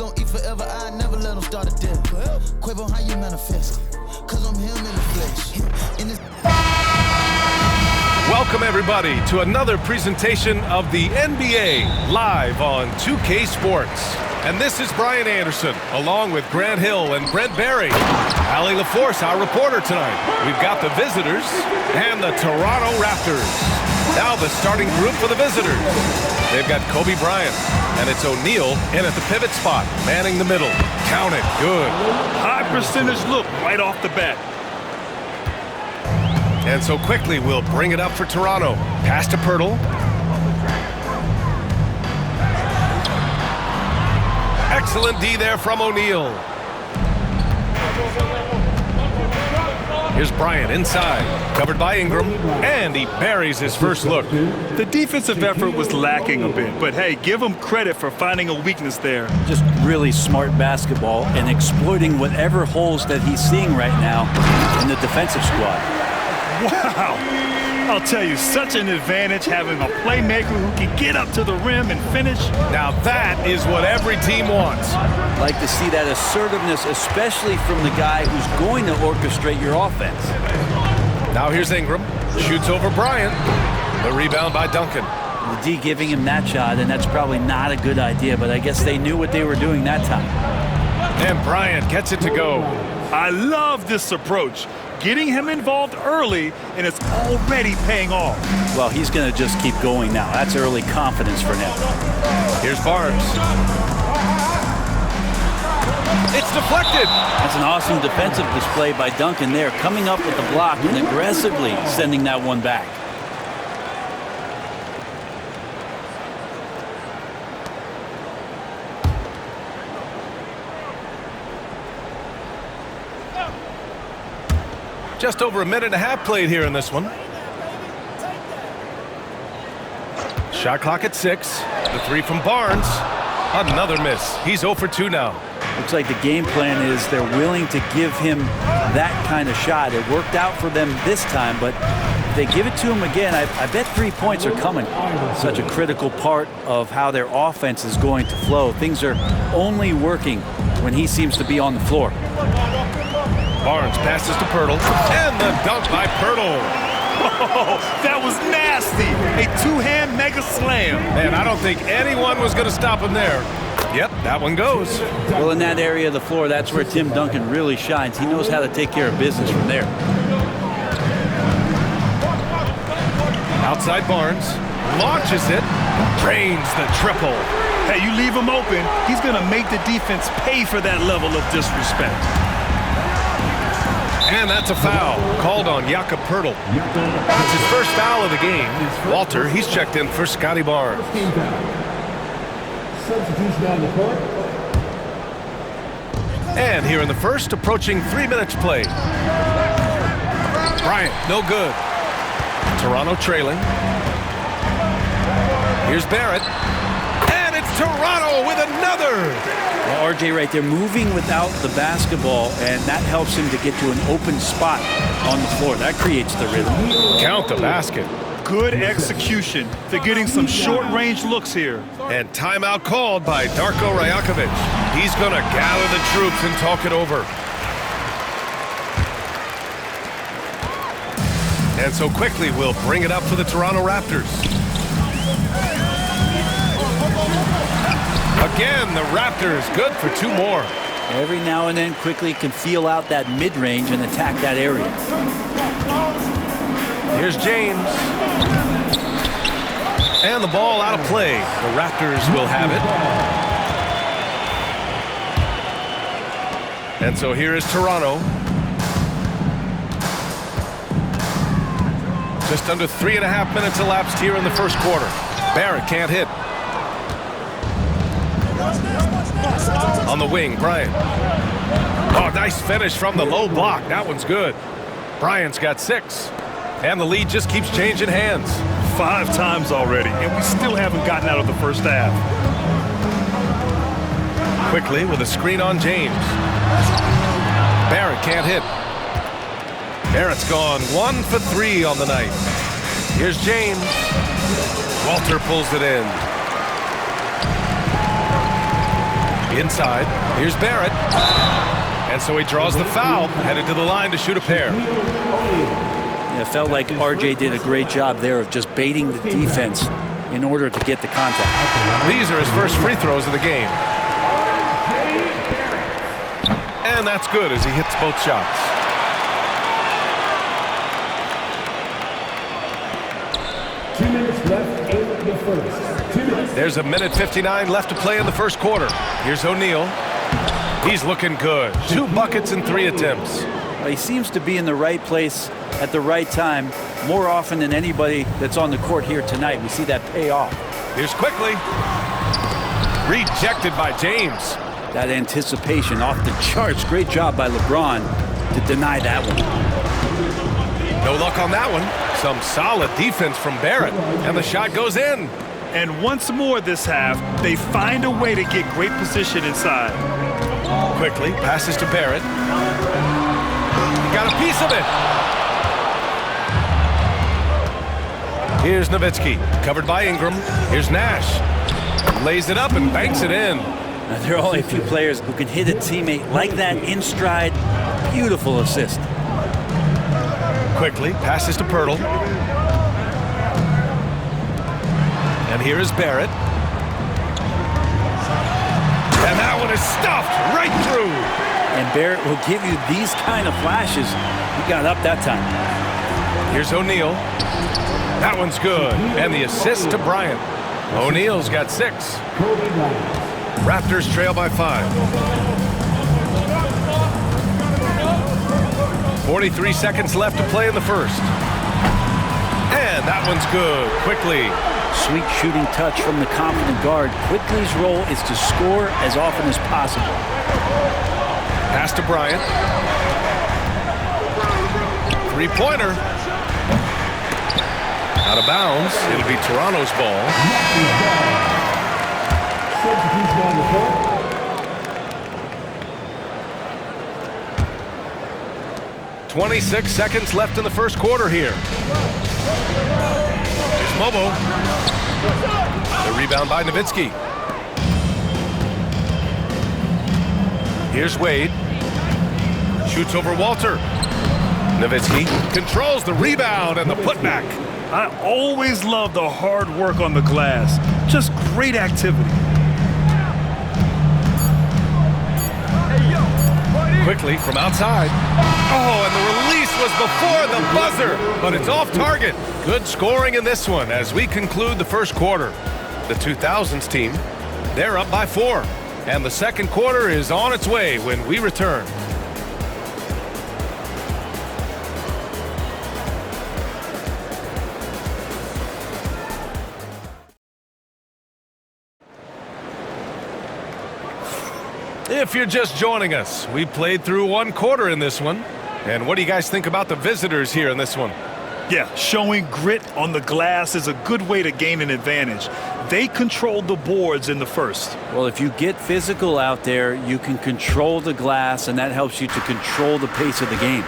gon' eat forever, I never let him start a death. Quavo, how you manifest? Cause I'm him in the flesh. In this Welcome, everybody, to another presentation of the NBA live on 2K Sports. And this is Brian Anderson, along with Grant Hill and Brent Barry. Allie LaForce, our reporter tonight. We've got the visitors and the Toronto Raptors. Now the starting group for the visitors. They've got Kobe Bryant, and it's O'Neal in at the pivot spot, manning the middle. Count it, good. High percentage look right off the bat. And so quickly, we'll bring it up for Toronto. Pass to Pirtle. Excellent D there from O'Neal. Here's Bryant inside, covered by Ingram, and he buries his first look. The defensive effort was lacking a bit, but hey, give him credit for finding a weakness there. Just really smart basketball and exploiting whatever holes that he's seeing right now in the defensive squad. Wow! I'll tell you, such an advantage having a playmaker who can get up to the rim and finish. Now that is what every team wants. Like to see that assertiveness, especially from the guy who's going to orchestrate your offense. Now here's Ingram, shoots over Bryant. The rebound by Duncan. The D giving him that shot, and that's probably not a good idea, but I guess they knew what they were doing that time. And Bryant gets it to go. I love this approach. Getting him involved early, and it's already paying off. Well, he's going to just keep going now. That's early confidence for him. Here's Barnes. It's deflected. That's an awesome defensive display by Duncan there, coming up with the block and aggressively sending that one back. Just over a minute and a half played here in this one. Shot clock at 6. The three from Barnes. Another miss. He's 0 for 2 now. Looks like the game plan is they're willing to give him that kind of shot. It worked out for them this time, but if they give it to him again, I bet 3 points are coming. Such a critical part of how their offense is going to flow. Things are only working when he seems to be on the floor. Barnes passes to Pirtle, and the dunk by Pirtle. Oh, that was nasty. A two-hand mega slam. Man, I don't think anyone was going to stop him there. Yep, that one goes. Well, in that area of the floor, that's where Tim Duncan really shines. He knows how to take care of business from there. Outside Barnes, launches it, drains the triple. Hey, you leave him open, he's going to make the defense pay for that level of disrespect. And that's a foul called on Jakob Pirtle. It's his first foul of the game. Walter, he's checked in for Scotty Barnes. And here in the first, approaching 3 minutes played. Bryant, no good. Toronto trailing. Here's Barrett. And it's Toronto with another. Well, RJ right there, moving without the basketball, and that helps him to get to an open spot on the floor. That creates the rhythm. Count the basket. Good execution. They're getting some short-range looks here. And timeout called by Darko Rajakovic. He's going to gather the troops and talk it over. And so quickly, we'll bring it up for the Toronto Raptors. Again, the Raptors good for 2 more. Every now and then quickly can feel out that mid-range and attack that area. Here's James. And the ball out of play. The Raptors will have it. And so here is Toronto. Just under 3.5 minutes elapsed here in the first quarter. Barrett can't hit. On the wing, Bryant. Oh, nice finish from the low block. That one's good. Bryant's got 6. And the lead just keeps changing hands. 5 times already, and we still haven't gotten out of the first half. Quickly with a screen on James. Barrett can't hit. Barrett's gone 1 for 3 on the night. Here's James. Walter pulls it in. Inside, here's Barrett. And so he draws the foul, headed to the line to shoot a pair. Yeah, it felt like RJ did a great job there of just baiting the defense in order to get the contact. These are his first free throws of the game. And that's good as he hits both shots. Left in the first. 2 minutes. There's a minute 59 left to play in the first quarter. Here's O'Neal. He's looking good. 2 buckets in 3 attempts. Well, he seems to be in the right place at the right time more often than anybody that's on the court here tonight. We see that pay off. Here's quickly. Rejected by James. That anticipation off the charts. Great job by LeBron to deny that one. No luck on that one. Some solid defense from Barrett, and the shot goes in. And once more this half, they find a way to get great position inside. Quickly, passes to Barrett. Got a piece of it. Here's Nowitzki, covered by Ingram. Here's Nash. Lays it up and banks it in. Now, there are only a few players who can hit a teammate like that in stride. Beautiful assist. Quickly, passes to Pirtle. And here is Barrett. And that one is stuffed right through. And Barrett will give you these kind of flashes. He got up that time. Here's O'Neal. That one's good. And the assist to Bryant. O'Neal's got 6. Raptors trail by 5. 43 seconds left to play in the first. And that one's good. Quickly. Sweet shooting touch from the confident guard. Quickly's role is to score as often as possible. Pass to Bryant. 3-pointer. Out of bounds. It'll be Toronto's ball. 26 seconds left in the first quarter here. Here's Mobo. The rebound by Nowitzki. Here's Wade. Shoots over Walter. Nowitzki controls the rebound and the putback. I always love the hard work on the glass. Just great activity. Quickly from outside. Oh, and the release was before the buzzer, but it's off target. Good scoring in this one as we conclude the first quarter. The 2000's team, they're up by 4. And the second quarter is on its way when we return. If you're just joining us, we played through 1 quarter in this one. And what do you guys think about the visitors here in this one? Yeah, showing grit on the glass is a good way to gain an advantage. They controlled the boards in the first. Well, if you get physical out there, you can control the glass, and that helps you to control the pace of the game.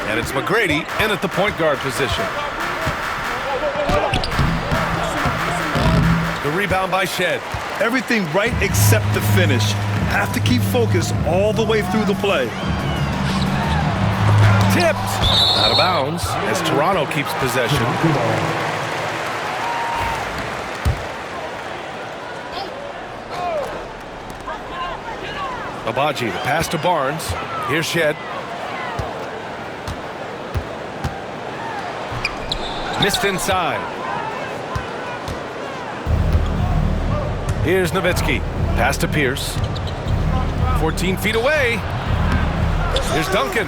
And it's McGrady in at the point guard position. The rebound by Shed. Everything right except the finish. Have to keep focused all the way through the play. Tipped. Out of bounds as Toronto keeps possession. Abaji, the pass to Barnes. Here's Shed. Missed inside. Here's Nowitzki. Pass to Pierce. 14 feet away. Here's Duncan.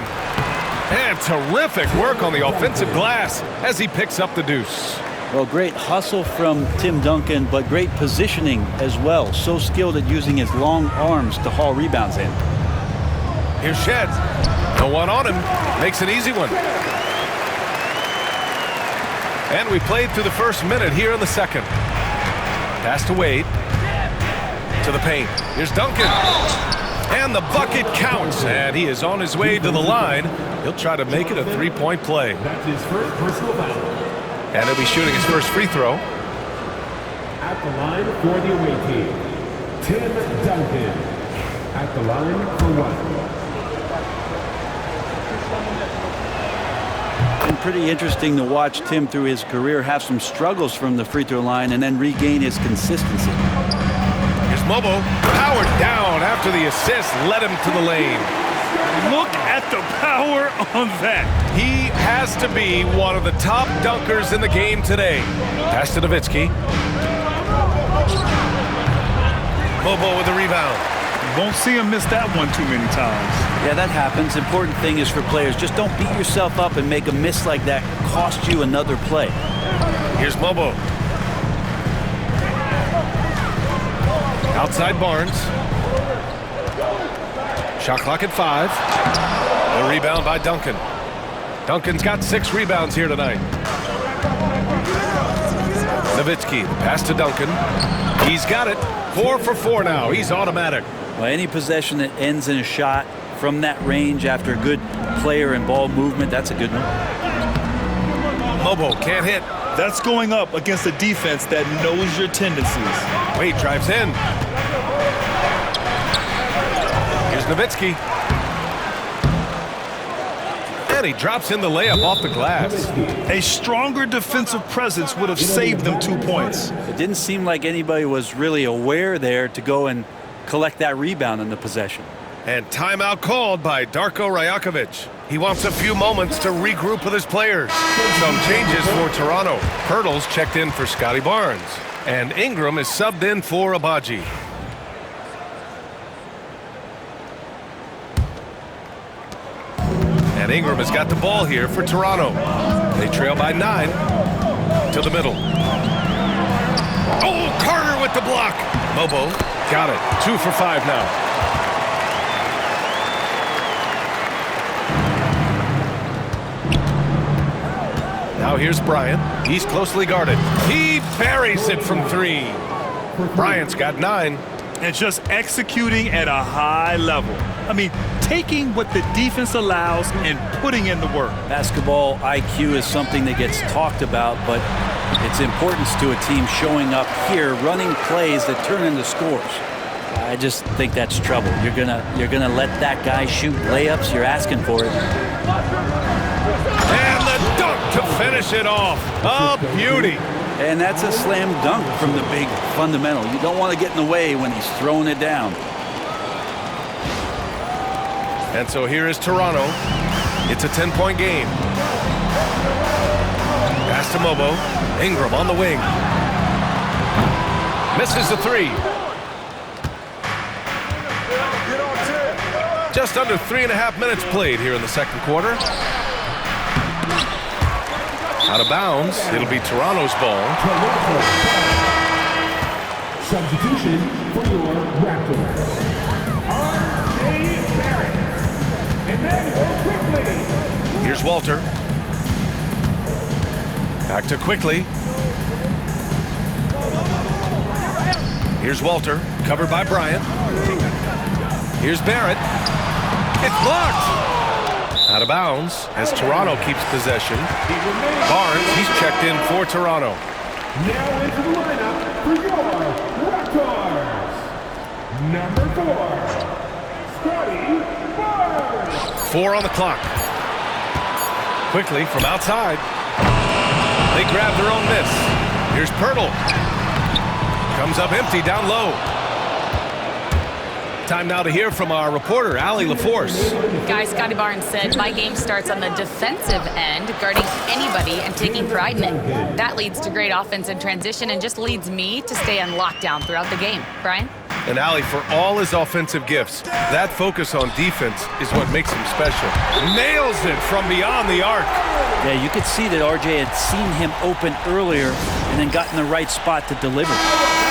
And terrific work on the offensive glass as he picks up the deuce. Well, great hustle from Tim Duncan, but great positioning as well. So skilled at using his long arms to haul rebounds in. Here's Shed. No one on him. Makes an easy one. And we played through the first minute here in the second. Pass to Wade. To the paint. Here's Duncan. And the bucket counts. And he is on his way to the line. He'll try to make it a 3-point play. That's his first personal foul. And he'll be shooting his first free throw. At the line for the away team. Tim Duncan at the line for one. Been pretty interesting to watch Tim through his career have some struggles from the free throw line and then regain his consistency. Here's Mobo, powered down after the assist led him to the lane. Look at the power on that. He has to be one of the top dunkers in the game today. Pass to Nowitzki. Mobo with the rebound. Won't see him miss that one too many times. Yeah, that happens. Important thing is for players, just don't beat yourself up and make a miss like that cost you another play. Here's Mobo. Outside Barnes. Shot clock at 5. The rebound by Duncan. Duncan's got 6 rebounds here tonight. Nowitzki, the pass to Duncan. He's got it. 4 for 4 now. He's automatic. Well, any possession that ends in a shot from that range after good player and ball movement, that's a good one. Mobo can't hit. That's going up against a defense that knows your tendencies. Wade drives in. Here's Nowitzki. And he drops in the layup off the glass. A stronger defensive presence would have saved them 2 points. It didn't seem like anybody was really aware there to go and collect that rebound in the possession. And timeout called by Darko Rajakovic. He wants a few moments to regroup with his players. Some changes for Toronto. Pirtle's checked in for Scotty Barnes. And Ingram is subbed in for Abaji. And Ingram has got the ball here for Toronto. They trail by 9 to the middle. Oh, Carter with the block. Mobo got it. 2 for 5 now. Now here's Bryant. He's closely guarded. He buries it from 3. Bryant's got 9. And just executing at a high level. I mean, taking what the defense allows and putting in the work. Basketball IQ is something that gets talked about, but its importance to a team showing up here, running plays that turn into scores. I just think that's trouble. You're gonna let that guy shoot layups. You're asking for it. And the dunk to finish it off. A beauty. And that's a slam dunk from the big fundamental. You don't want to get in the way when he's throwing it down. And so here is Toronto. It's a 10-point game. Pass to Mobo. Ingram on the wing. Misses the 3. Just under 3.5 minutes played here in the second quarter. Out of bounds. It'll be Toronto's ball. Substitution for your Raptors. And then quickly. Here's Walter. Back to Quickly. Here's Walter, covered by Bryant. Here's Barrett. It's blocked. Out of bounds as Toronto keeps possession. Barnes, he's checked in for Toronto. Now into the lineup for your Raptors. Number 4, Scotty Barnes. 4 on the clock. Quickly from outside. They grab their own miss. Here's Pirtle. Comes up empty down low. Time now to hear from our reporter, Allie LaForce. Guys, Scotty Barnes said, my game starts on the defensive end, guarding anybody and taking pride in it. That leads to great offense in transition and just leads me to stay on lockdown throughout the game. Brian? And Allie, for all his offensive gifts, that focus on defense is what makes him special. Nails it from beyond the arc. Yeah, you could see that RJ had seen him open earlier and then got in the right spot to deliver.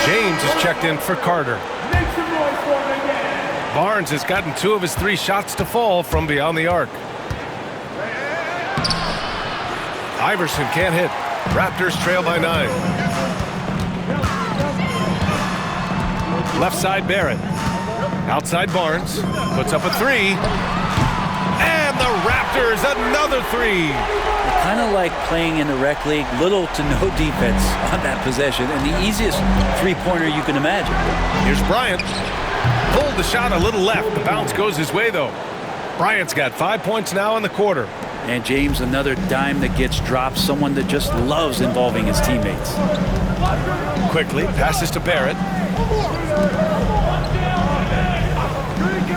James is checked in for Carter. Make some noise for him again. Barnes has gotten 2 of his 3 shots to fall from beyond the arc. Iverson can't hit. Raptors trail by 9. Left side Barrett. Outside Barnes. Puts up a 3. And the Raptors another 3. The kind of like playing in the rec league, little to no defense on that possession, and the easiest three-pointer you can imagine. Here's Bryant. Pulled the shot a little left. The bounce goes his way, though. Bryant's got 5 points now in the quarter. And James, another dime that gets dropped, someone that just loves involving his teammates. Quickly passes to Barrett.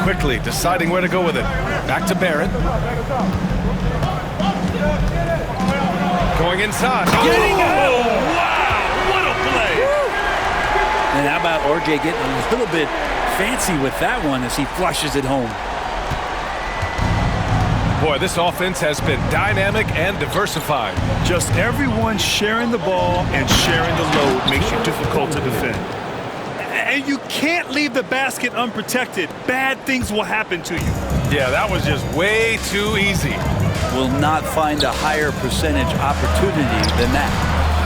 Quickly deciding where to go with it. Back to Barrett. Going inside. Getting it! Wow, what a play! And how about RJ getting a little bit fancy with that one as he flushes it home. Boy, this offense has been dynamic and diversified. Just everyone sharing the ball and sharing the load makes you difficult to defend. And you can't leave the basket unprotected. Bad things will happen to you. Yeah, that was just way too easy. Will not find a higher percentage opportunity than that.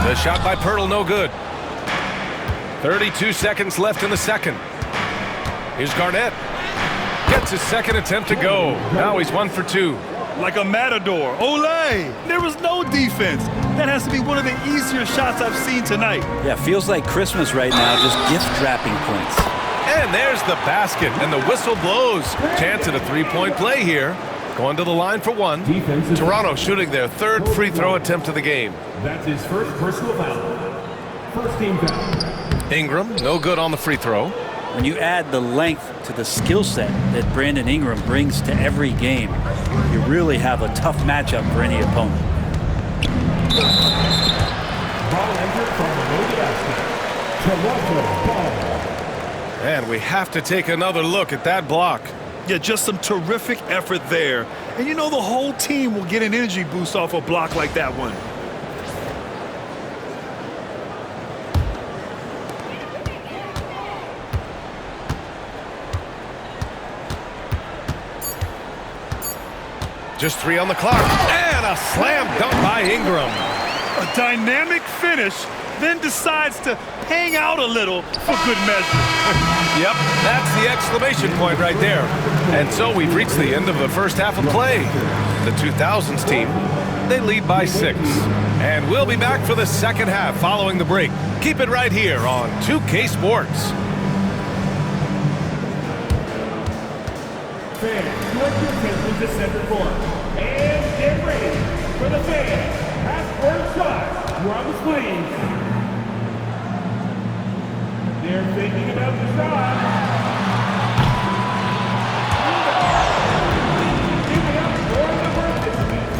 The shot by Pirtle, no good. 32 seconds left in the second. Here's Garnett. Gets his second attempt to go. Now he's 1 for 2. Like a matador. Olé! There was no defense. That has to be one of the easier shots I've seen tonight. Yeah, feels like Christmas right now, just gift-wrapping points. And there's the basket, and the whistle blows. Chance at a three-point play here. Going to the line for one. Toronto shooting their third free throw attempt of the game. That's his first personal foul. First team foul. Ingram, no good on the free throw. When you add the length to the skill set that Brandon Ingram brings to every game, you really have a tough matchup for any opponent. Ball entered from below the basket. Toronto ball. And we have to take another look at that block. Yeah, just some terrific effort there. And you know the whole team will get an energy boost off a block like that one. Just 3 on the clock. And a slam dunk by Ingram. A dynamic finish, then decides to hang out a little for good measure. Yep, that's the exclamation point right there. And so we've reached the end of the first half of play. The 2000's team, they lead by 6. And we'll be back for the second half following the break. Keep it right here on 2K Sports. Fans, collect your attention to center court. And get ready for the fans. Half-court shot. We're on the swing. They're thinking about the shot. Keep it up for the participants.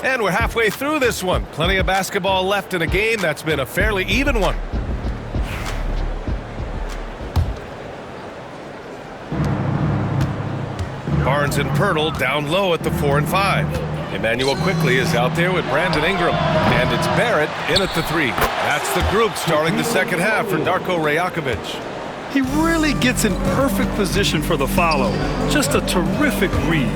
And we're halfway through this one. Plenty of basketball left in a game that's been a fairly even one. Barnes and Pirtle down low at the 4 and 5. Emmanuel quickly is out there with Brandon Ingram. And it's Barrett in at the 3. That's the group starting the second half for Darko Rajakovic. He really gets in perfect position for the follow. Just a terrific read.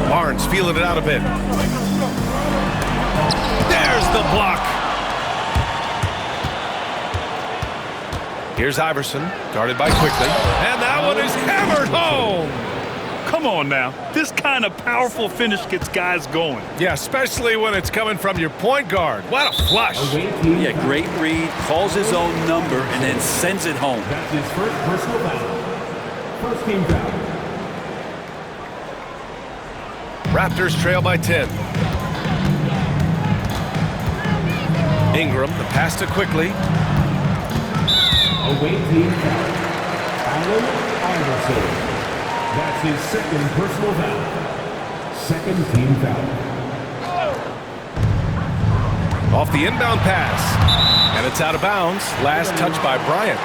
Barnes feeling it out a bit. There's the block. Here's Iverson, guarded by Quickly. And that one is hammered home. Come on now. This kind of powerful finish gets guys going. Yeah, especially when it's coming from your point guard. What a flush. Yeah, great read, calls his own number, and then sends it home. That's his first personal foul. First team foul. Raptors trail by 10. Ingram, the pass to Quickly. Away team foul. Allen Iverson. That's his second personal foul. Second team foul. Off the inbound pass. And it's out of bounds. Last touch by Bryant.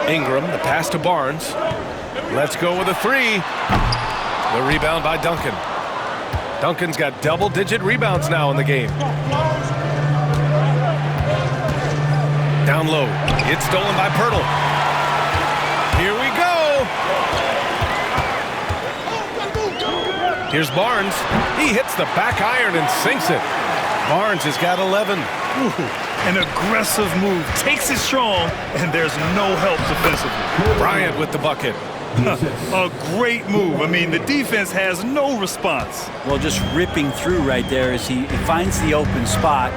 Ingram, the pass to Barnes. Let's go with a three. The rebound by Duncan. Duncan's got double-digit rebounds now in the game. Down low. It's stolen by Pirtle. Here we go. Here's Barnes. He hits the back iron and sinks it. Barnes has got 11. An aggressive move. Takes it strong, and there's no help defensively. Bryant with the bucket. A great move. I mean, the defense has no response. Well, just ripping through right there as he finds the open spot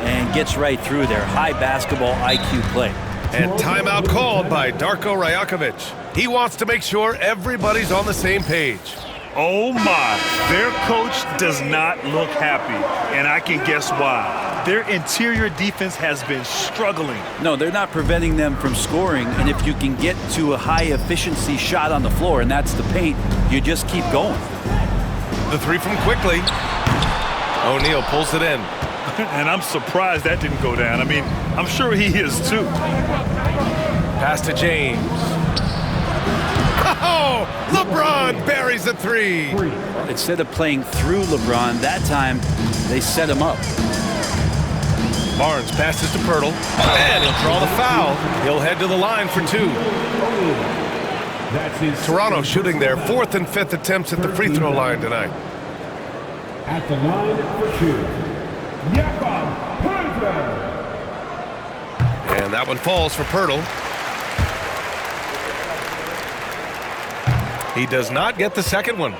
and gets right through there. High basketball IQ play. And timeout called by Darko Rajakovic. He wants to make sure everybody's on the same page. Oh my, their coach does not look happy, and I can guess why. Their interior defense has been struggling. No, they're not preventing them from scoring, and if you can get to a high-efficiency shot on the floor, and that's the paint, you just keep going. The three from Quickly. O'Neal pulls it in. And I'm surprised that didn't go down. I mean, I'm sure he is too. Pass to James. Oh, LeBron buries a three. Instead of playing through LeBron, that time they set him up. Barnes passes to Pirtle, and he'll draw the foul. He'll head to the line for two. Toronto shooting their 4th and 5th attempts at the free throw line tonight. At the line for two, And that one falls for Pirtle. He does not get the second one.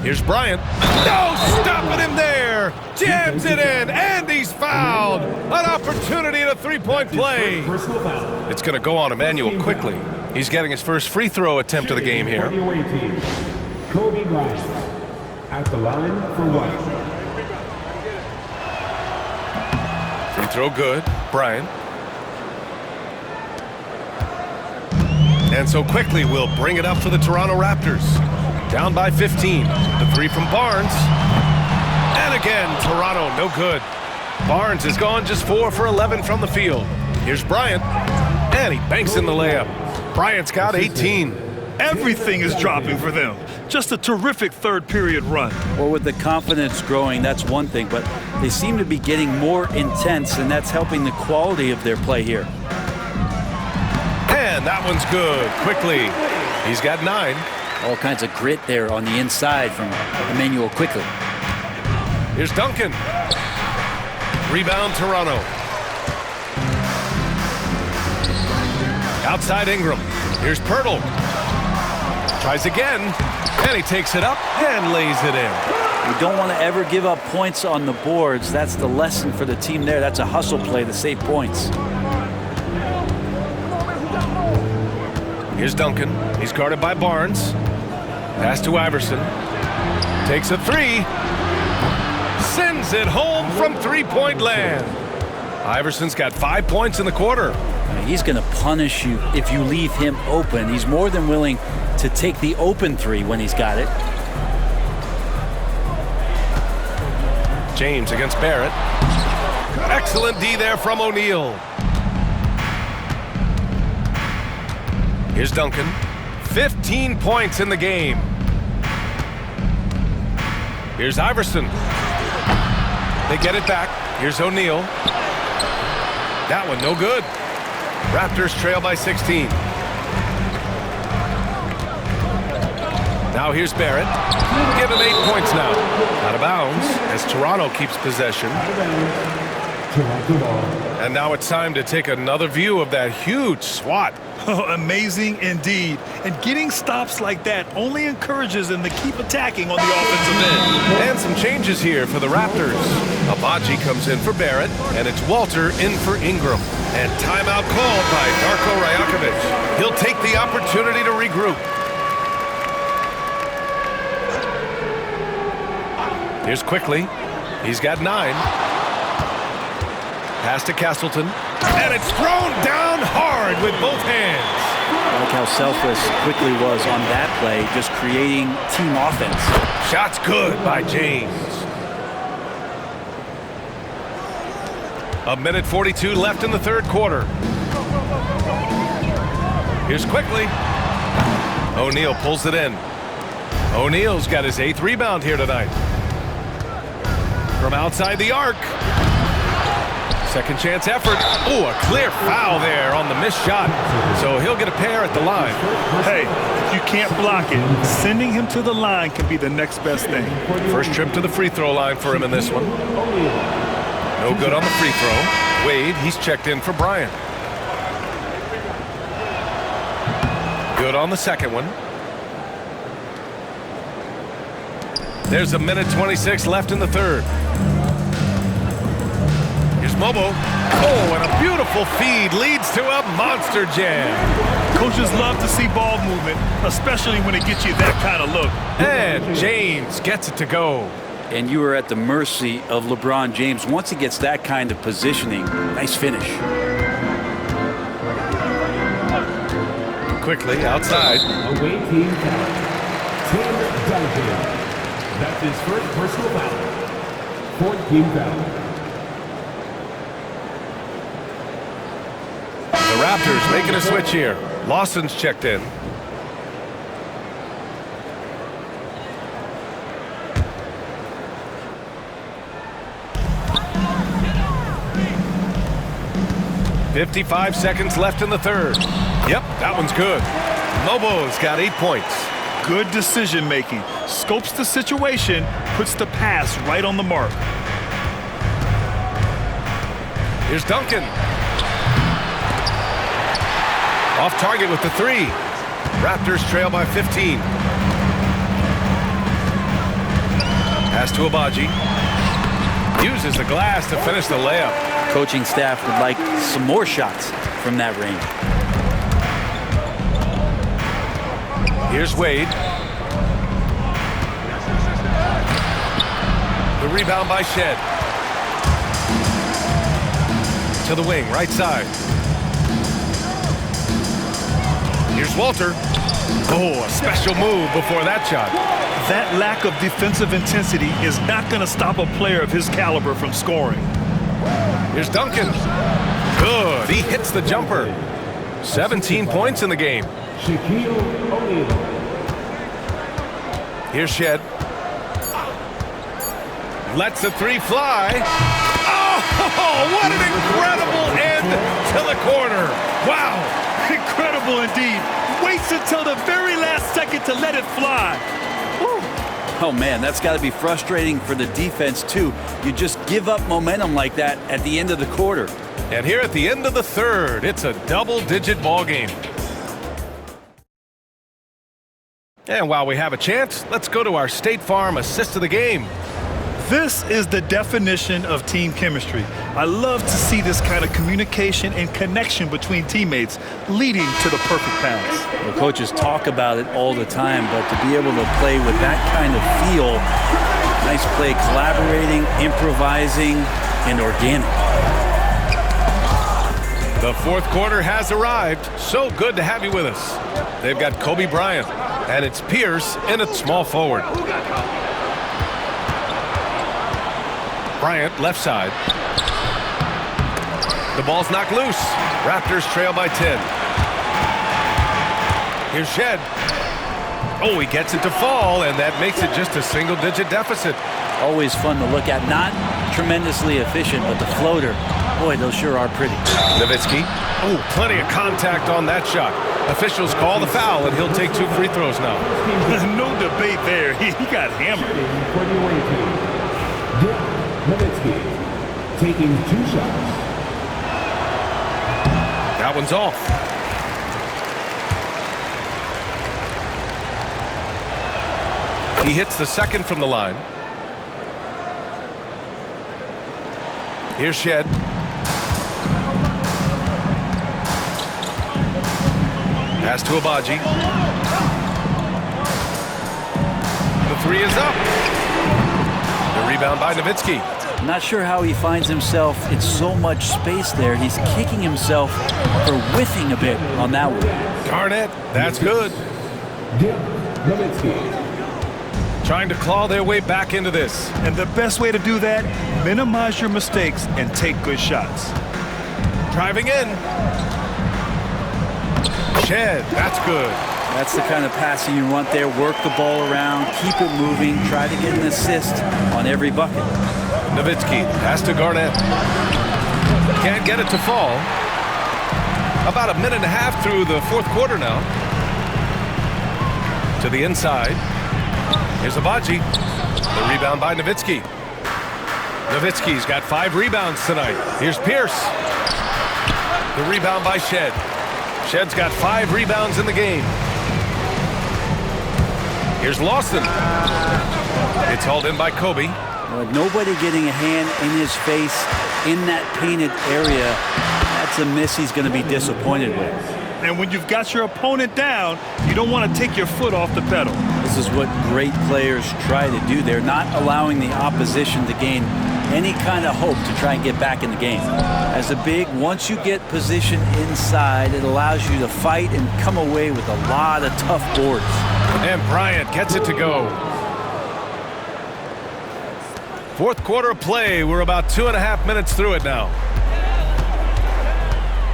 Here's Bryant. No, stopping him there. Jams it in, and he's fouled. An opportunity at a three-point play. It's going to go on Emmanuel Quickly. He's getting his first free throw attempt of the game here. Kobe Bryant at the line for one. Free throw good. Bryant. And so Quickly will bring it up for the Toronto Raptors. Down by 15. The three from Barnes. And again, Toronto, no good. Barnes has gone just 4 for 11 from the field. Here's Bryant. And he banks in the layup. Bryant's got 18. Everything is dropping for them. Just a terrific third period run. Well, with the confidence growing, that's one thing, but they seem to be getting more intense, and that's helping the quality of their play here. And that one's good. Quickly. He's got 9. All kinds of grit there on the inside from Emmanuel Quickly. Here's Duncan. Rebound, Toronto. Outside Ingram. Here's Pirtle. Tries again, and he takes it up and lays it in. You don't want to ever give up points on the boards. That's the lesson for the team there. That's a hustle play to save points. Here's Duncan. He's guarded by Barnes. Pass to Iverson. Takes a three. Sends it home from three-point land. Iverson's got 5 points in the quarter. He's going to punish you if you leave him open. He's more than willing to take the open three when he's got it. James against Barrett. Excellent D there from O'Neal. Here's Duncan. 15 points in the game. Here's Iverson. They get it back. Here's O'Neal. That one no good. Raptors trail by 16. Now here's Barrett. Give him 8 points now. Out of bounds as Toronto keeps possession. And now it's time to take another view of that huge swat. Oh, amazing indeed. And getting stops like that only encourages them to keep attacking on the offensive end. And some changes here for the Raptors. Abaji comes in for Barrett, and it's Walter in for Ingram. And timeout called by Darko Rajakovic. He'll take the opportunity to regroup. Here's Quickly. He's got 9. Pass to Castleton. And it's thrown down hard with both hands. I like how selfless Quickly was on that play, just creating team offense. Shot's good by James. 1:42 left in the third quarter. Here's Quickly. O'Neal pulls it in. O'Neal's got his 8th rebound here tonight. From outside the arc. Second chance effort. Oh, a clear foul there on the missed shot. So he'll get a pair at the line. Hey, if you can't block it, sending him to the line can be the next best thing. First trip to the free throw line for him in this one. No good on the free throw. Wade, he's checked in for Bryant. Good on the second one. There's 1:26 left in the third. Here's Mobo. Oh, and a beautiful feed leads to a monster jam. Coaches love to see ball movement, especially when it gets you that kind of look. And James gets it to go. And you are at the mercy of LeBron James. Once he gets that kind of positioning, nice finish. Quickly outside. Away team foul. Tim Duncan. That's his first personal foul. 4th team foul. The Raptors making a switch here. Lawson's checked in. .55 seconds left in the third. Yep, that one's good. Mobo's got 8 points. Good decision making. Scopes the situation, puts the pass right on the mark. Here's Duncan. Off target with the 3. Raptors trail by 15. Pass to Abaji. Uses the glass to finish the layup. Coaching staff would like some more shots from that range. Here's Wade. The rebound by Shed. To the wing, right side. Here's Walter. Oh, a special move before that shot. That lack of defensive intensity is not going to stop a player of his caliber from scoring. Here's Duncan. Good. He hits the jumper. 17 points in the game. Shaquille O'Neal. Here's Shed. Lets the 3 fly. Oh, what an incredible end to the corner. Wow. Incredible indeed. Waits until the very last second to let it fly. Woo. Oh, man, that's got to be frustrating for the defense, too. You just give up momentum like that at the end of the quarter. And here at the end of the third, it's a double-digit ball game. And while we have a chance, let's go to our State Farm assist of the game. This is the definition of team chemistry. I love to see this kind of communication and connection between teammates leading to the perfect pass. Well, coaches talk about it all the time, but to be able to play with that kind of feel, nice play, collaborating, improvising, and organic. The fourth quarter has arrived. So good to have you with us. They've got Kobe Bryant, and it's Pierce in at small forward. Bryant, left side. The ball's knocked loose. Raptors trail by 10. Here's Shed. Oh, he gets it to fall, and that makes it just a single-digit deficit. Always fun to look at. Not tremendously efficient, but the floater, boy, those sure are pretty. Nowitzki. Oh, plenty of contact on that shot. Officials call the foul, and he'll take 2 free throws now. No debate there. He got hammered. For the away team. Nowitzki taking 2 shots. That one's off. He hits the second from the line. Here's Shed. Pass to Abaji. The 3 is up. The rebound by Nowitzki. I'm not sure how he finds himself in so much space there. He's kicking himself for whiffing a bit on that one. Garnett, that's good. Trying to claw their way back into this. And the best way to do that, minimize your mistakes and take good shots. Driving in. Shed, that's good. That's the kind of passing you want there. Work the ball around, keep it moving, try to get an assist on every bucket. Nowitzki pass to Garnett. Can't get it to fall. About a minute and a half through the fourth quarter now. To the inside. Here's Abaji. The rebound by Nowitzki. Nowitzki's got 5 rebounds tonight. Here's Pierce. The rebound by Shed. Shed's got 5 rebounds in the game. Here's Lawson. It's hauled in by Kobe. Nobody getting a hand in his face in that painted area. That's a miss he's going to be disappointed with. And when you've got your opponent down, you don't want to take your foot off the pedal. This is what great players try to do. They're not allowing the opposition to gain any kind of hope to try and get back in the game. As a big, once you get position inside, it allows you to fight and come away with a lot of tough boards. And Bryant gets it to go. Fourth quarter of play. We're about 2.5 minutes through it now.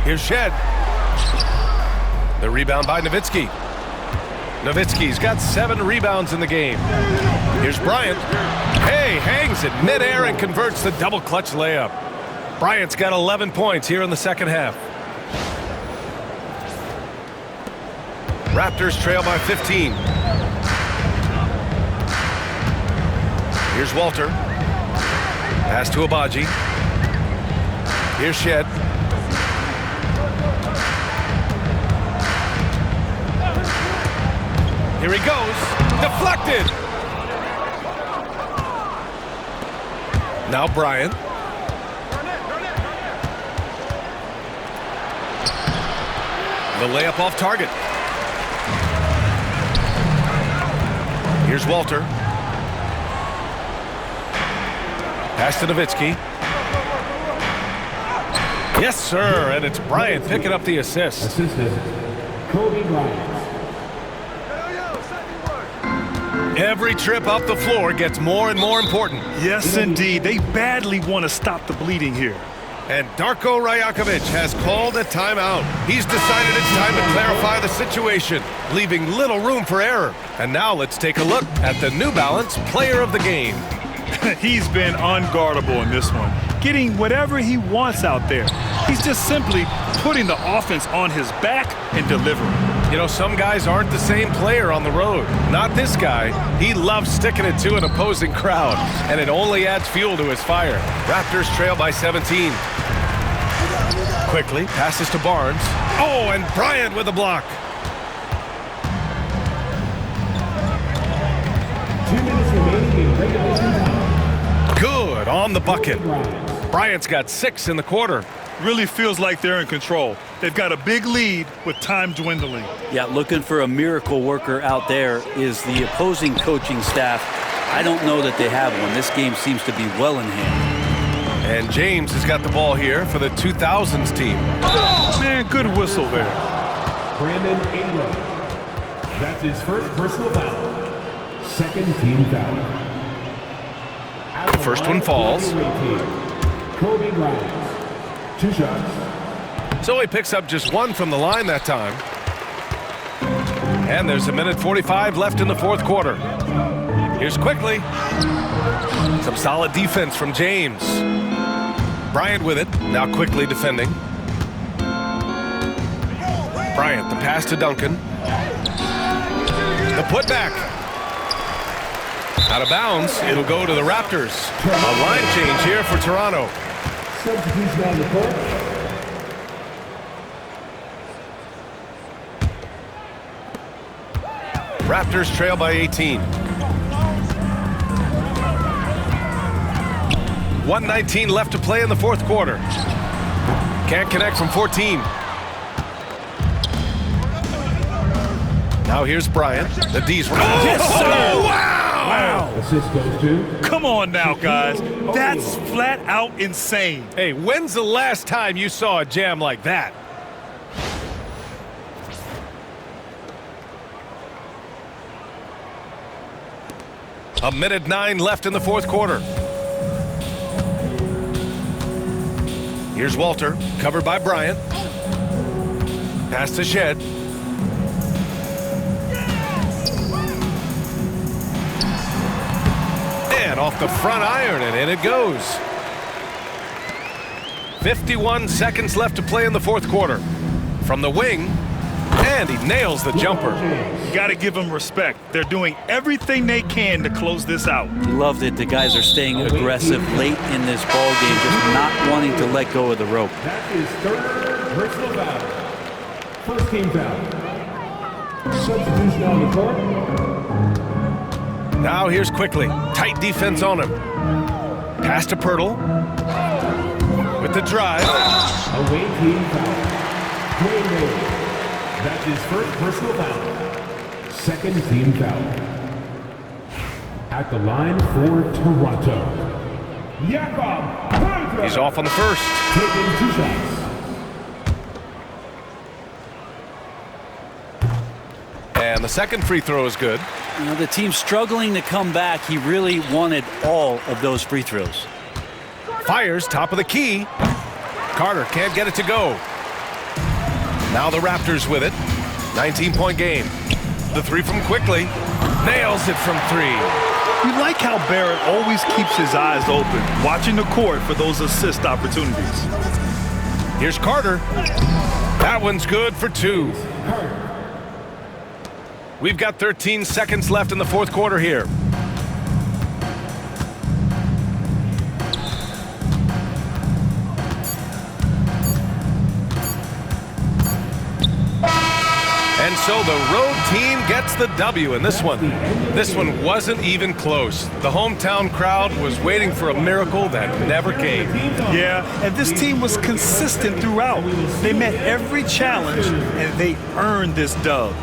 Here's Shed. The rebound by Nowitzki. Nowitzki's got 7 rebounds in the game. Here's Bryant. Hey, hangs it midair and converts the double clutch layup. Bryant's got 11 points here in the second half. Raptors trail by 15. Here's Walter. Pass to Abaji. Here's Shed. Here he goes. Deflected. Now Bryant. The layup off target. Here's Walter. Pass to Nowitzki. Yes, sir. And it's Bryant picking up the assist. Assistant, Kobe Bryant. Every trip up the floor gets more and more important. Yes, indeed. They badly want to stop the bleeding here. And Darko Rajakovic has called a timeout. He's decided it's time to clarify the situation, leaving little room for error. And now let's take a look at the New Balance Player of the Game. He's been unguardable in this one, getting whatever he wants out there. He's just simply putting the offense on his back and delivering. You know, some guys aren't the same player on the road. Not this guy. He loves sticking it to an opposing crowd, and it only adds fuel to his fire. Raptors trail by 17. Quickly, passes to Barnes. Oh, and Bryant with a block. 2 minutes remaining in regulation time. Good on the bucket. Bryant's got 6 in the quarter. Really feels like they're in control. They've got a big lead with time dwindling. Yeah, looking for a miracle worker out there is the opposing coaching staff. I don't know that they have one. This game seems to be well in hand. And James has got the ball here for the 2000's team. Man, good whistle there. Brandon Ingram. That's his first personal foul. Second team foul. The first one falls. Kobe Bryant. 2 shots. So he picks up just 1 from the line that time. And there's 1:45 left in the fourth quarter. Here's Quickly. Some solid defense from James. Bryant with it, now Quickly defending. Bryant, the pass to Duncan. The putback. Out of bounds, it'll go to the Raptors. A line change here for Toronto. Substitution on the court. Raptors trail by 18. 1:19 left to play in the fourth quarter. Can't connect from 14. Now here's Bryant. The D's. Oh, yes, sir. Wow! Assist goes to... Come on now, guys. That's flat out insane. Hey, when's the last time you saw a jam like that? A minute 9 left in the fourth quarter. Here's Walter, covered by Bryant. Pass to Shed. And off the front iron, and in it goes. 51 seconds left to play in the fourth quarter. From the wing, and he nails the jumper. Got to give them respect. They're doing everything they can to close this out. Loved it. The guys are staying aggressive late in this ball game, just not wanting to let go of the rope. That is third personal foul. First team foul. Substitution on the court. Now here's Quickly. Tight defense on him. Pass to Pirtle. With the drive. Away team foul. Dwayne Wade. That's his first personal foul. Second team foul. At the line for Toronto. Jakob. He's off on the first. Taking 2 shots. And the second free throw is good. You know, the team's struggling to come back. He really wanted all of those free throws. Fires top of the key. Carter can't get it to go. Now the Raptors with it. 19-point game. The three from Quickly. Nails it from 3. You like how Barrett always keeps his eyes open, watching the court for those assist opportunities. Here's Carter. That one's good for 2. We've got 13 seconds left in the fourth quarter here. And so the road team gets the W in this one. This one wasn't even close. The hometown crowd was waiting for a miracle that never came. Yeah, and this team was consistent throughout. They met every challenge, and they earned this dub.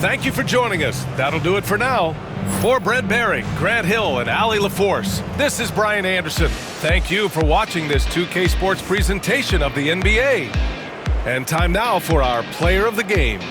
Thank you for joining us. That'll do it for now. For Brent Barry, Grant Hill, and Allie LaForce, this is Brian Anderson. Thank you for watching this 2K Sports presentation of the NBA. And time now for our player of the game.